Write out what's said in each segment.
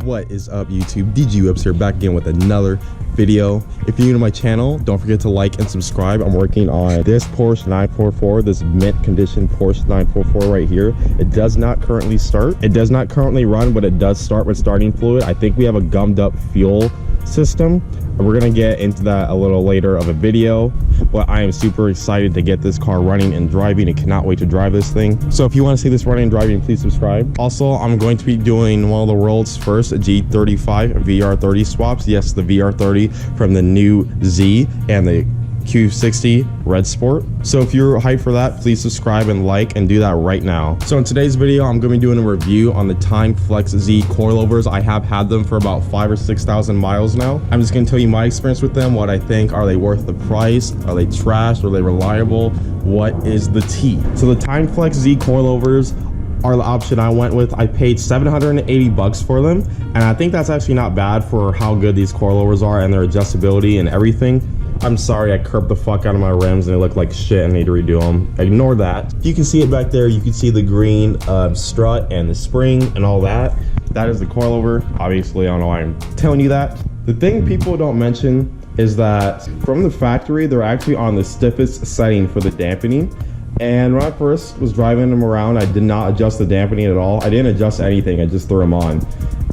What is up, YouTube? DG Whips here, back again with another video. If you're new to my channel, don't forget to like and subscribe. I'm working on this Porsche 944, this mint condition Porsche 944 right here. It does not currently start. It does not currently run, but it does start with starting fluid. I think we have a gummed up fuel system. We're gonna get into that a little later of a video, but I am super excited to get this car running and driving and cannot wait to drive this thing. So if you want to see this running and driving, please subscribe. Also, I'm going to be doing one of the world's first G35 VR30 swaps. Yes, the VR30 from the new Z and the Q60 Red Sport. So if you're hyped for that, please subscribe and like and do that right now. So in today's video, I'm going to be doing a review on the Tein Flex Z coilovers. I have had them for about 5,000 or 6,000 miles now. I'm just going to tell you my experience with them, what I think. Are they worth the price? Are they trash? Are they reliable? What is the tea? So the Tein Flex Z coilovers are the option I went with. I paid 780 bucks for them, and I think that's actually not bad for how good these coilovers are and their adjustability and everything. I'm sorry I curved the fuck out of my rims and they look like shit and I need to redo them. Ignore that. You can see it back there. You can see the green strut and the spring and all that. That is the coilover. Obviously, I don't know why I'm telling you that. The thing people don't mention is that from the factory, they're actually on the stiffest setting for the dampening. And when I first was driving them around, I did not adjust the dampening at all. I didn't adjust anything. I just threw them on.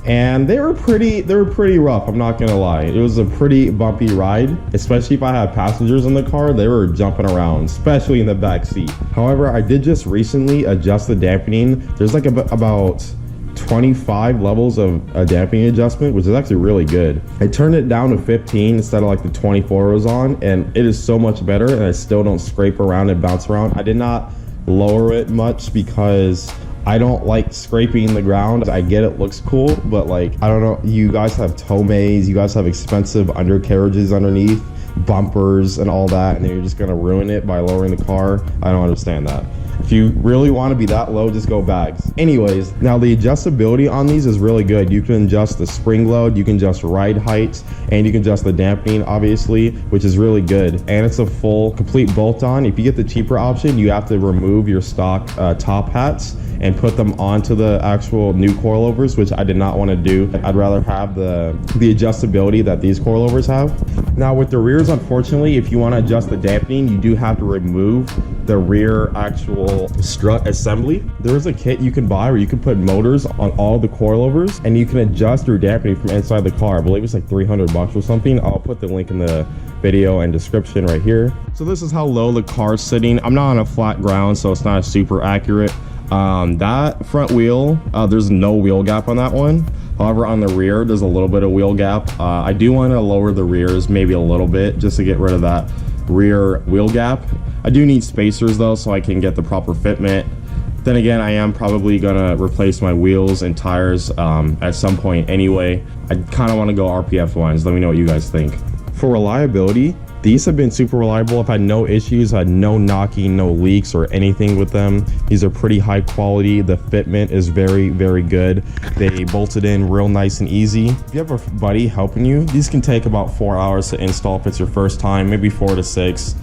And they were pretty rough, I'm not gonna lie. It was a pretty bumpy ride, especially if I had passengers in the car. They were jumping around, especially in the back seat. However, I did just recently adjust the dampening. There's like about 25 levels of a dampening adjustment, which is actually really good. I turned it down to 15 instead of like the 24 it was on, and it is so much better, and I still don't scrape around and bounce around. I did not lower it much because I don't like scraping the ground. I get it looks cool, but like, I don't know, you guys have tow mays, you guys have expensive undercarriages underneath, bumpers and all that, and then you're just gonna ruin it by lowering the car. I don't understand that. If you really want to be that low, just go bags. Anyways, now the adjustability on these is really good. You can adjust the spring load, you can adjust ride height, and you can adjust the dampening, obviously, which is really good. And it's a full, complete bolt-on. If you get the cheaper option, you have to remove your stock top hats and put them onto the actual new coilovers, which I did not want to do. I'd rather have the adjustability that these coilovers have. Now with the rears, unfortunately, if you want to adjust the dampening, you do have to remove the rear actual strut assembly. There's a kit you can buy where you can put motors on all the coilovers and you can adjust your dampening from inside the car. I believe it's like 300 bucks or something. I'll put the link in the video and description right here. So this is how low the car's sitting. I'm not on a flat ground, so it's not super accurate. That front wheel, there's no wheel gap on that one. However, on the rear, there's a little bit of wheel gap. I do want to lower the rears maybe a little bit just to get rid of that rear wheel gap. I do need spacers though, so I can get the proper fitment. Then again, I am probably gonna replace my wheels and tires at some point anyway. I kind of want to go RPF ones. Let me know what you guys think. For reliability, these have been super reliable. I've had no issues, I had no knocking, no leaks or anything with them. These are pretty high quality. The fitment is very, very good. They bolted in real nice and easy. If you have a buddy helping you, these can take about 4 hours to install if it's your first time, maybe 4 to 6.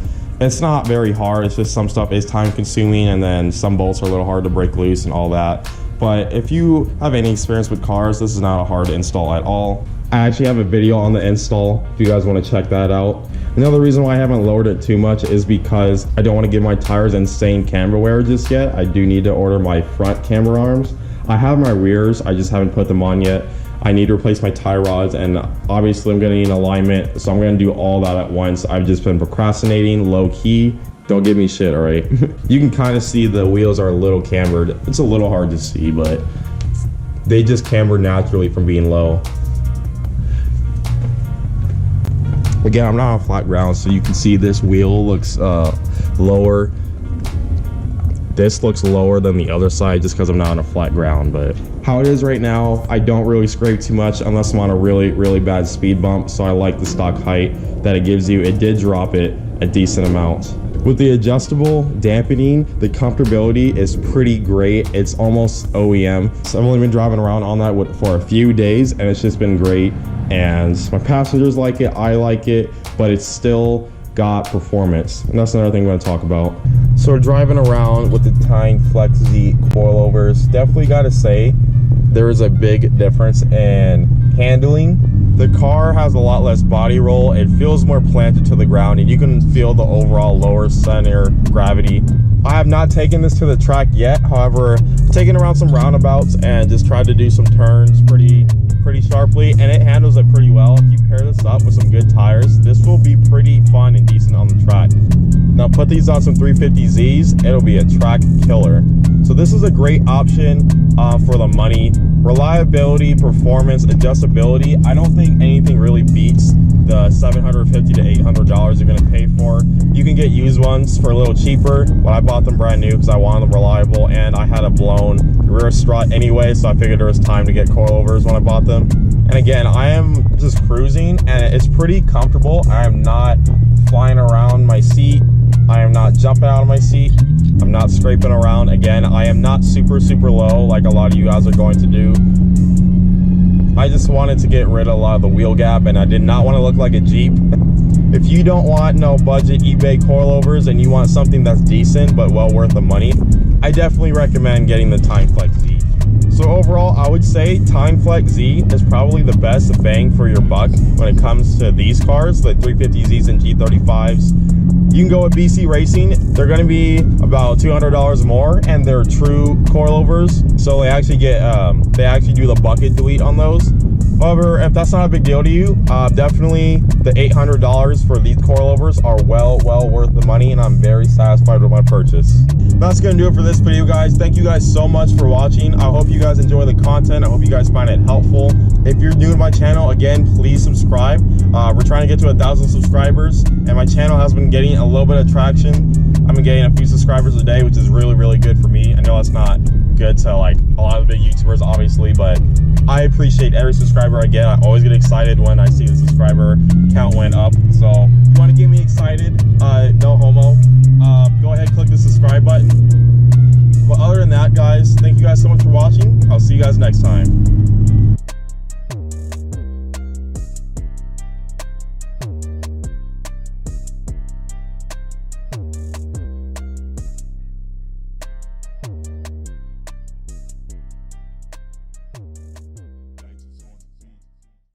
It's not very hard. It's just some stuff is time consuming, and then some bolts are a little hard to break loose and all that. But if you have any experience with cars, this is not a hard install at all. I actually have a video on the install if you guys want to check that out. Another reason why I haven't lowered it too much is because I don't want to give my tires insane camber wear just yet. I do need to order my front camber arms. I have my rears, I just haven't put them on yet. I need to replace my tie rods, and obviously I'm going to need an alignment, so I'm going to do all that at once. I've just been procrastinating, low key. Don't give me shit, all right? You can kind of see the wheels are a little cambered. It's a little hard to see, but they just camber naturally from being low. Again, I'm not on flat ground, so you can see this wheel looks lower. This looks lower than the other side just because I'm not on a flat ground, but how it is right now, I don't really scrape too much unless I'm on a really, really bad speed bump, so I like the stock height that it gives you. It did drop it a decent amount. With the adjustable dampening, the comfortability is pretty great. It's almost OEM. So I've only been driving around on that for a few days, and it's just been great. And my passengers like it, I like it, but it's still got performance, and that's another thing I'm going to talk about. So we're driving around with the Tein Flex Z coilovers. Definitely got to say, there is a big difference in handling. The car has a lot less body roll. It feels more planted to the ground, and you can feel the overall lower center gravity. I have not taken this to the track yet. However, taken around some roundabouts and just tried to do some turns pretty sharply, and it handles it pretty well. If you pair this up with some good tires, this will be pretty fun and decent on the track. Now put these on some 350Zs, it'll be a track killer. So this is a great option for the money. Reliability, performance, adjustability. I don't think anything really beats the $750 to $800 you're gonna pay for. You can get used ones for a little cheaper, but I bought them brand new because I wanted them reliable, and I had a blown rear strut anyway, so I figured there was time to get coilovers when I bought them. And again, I am just cruising, and it's pretty comfortable. I am not flying around my seat. I am not jumping out of my seat. I'm not scraping around. Again, I am not super low like a lot of you guys are going to do. I just wanted to get rid of a lot of the wheel gap, and I did not want to look like a Jeep. If you don't want no budget eBay coilovers and you want something that's decent but well worth the money, I definitely recommend getting the Tein Flex Z. So overall, I would say Tein Flex Z is probably the best bang for your buck when it comes to these cars, the 350Zs and G35s. You can go with BC Racing. They're going to be about $200 more, and they're true coilovers. So they actually get, they actually do the bucket delete on those. However, if that's not a big deal to you, definitely the $800 for these coilovers are well worth the money, and I'm very satisfied with my purchase. That's gonna do it for this video, guys. Thank you guys so much for watching. I hope you guys enjoy the content. I hope you guys find it helpful. If you're new to my channel, again, please subscribe. We're trying to get to 1,000 subscribers, and my channel has been getting a little bit of traction. I've been getting a few subscribers a day, which is really good for me. I know that's not good to like a lot of big YouTubers, obviously, but I appreciate every subscriber I get. I always get excited when I see the subscriber count went up. So if you want to get me excited, no homo, go ahead, click the subscribe button. But other than that, guys, thank you guys so much for watching. I'll see you guys next time.